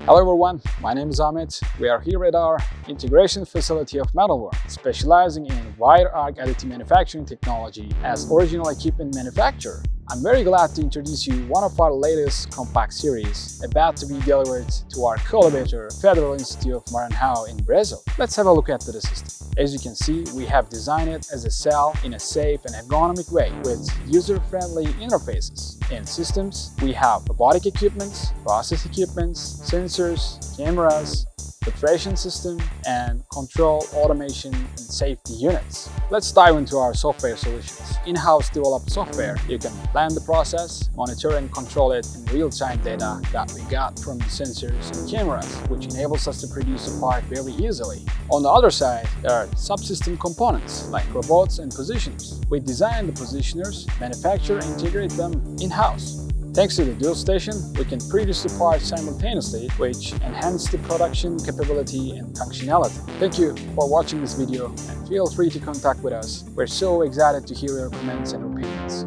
Hello everyone, my name is Ahmet. We are here at our integration facility of MetalWorm, specializing in wire arc additive manufacturing technology as original equipment manufacturer. I'm very glad to introduce you one of our latest compact series about to be delivered to our collaborator, Federal Institute of Maranhão in Brazil. Let's have a look at the system. As you can see, we have designed it as a cell in a safe and ergonomic way with user-friendly interfaces. In systems, we have robotic equipments, process equipments, sensors, cameras, filtration system, and control, automation, and safety units. Let's dive into our software solutions. In-house developed software, you can plan the process, monitor and control it in real-time data that we got from the sensors and cameras, which enables us to produce a part very easily. On the other side, there are subsystem components like robots and positioners. We design the positioners, manufacture and integrate them in-house. Thanks to the dual station, we can produce the parts simultaneously, which enhance the production capability and functionality. Thank you for watching this video and feel free to contact with us. We're so excited to hear your comments and opinions.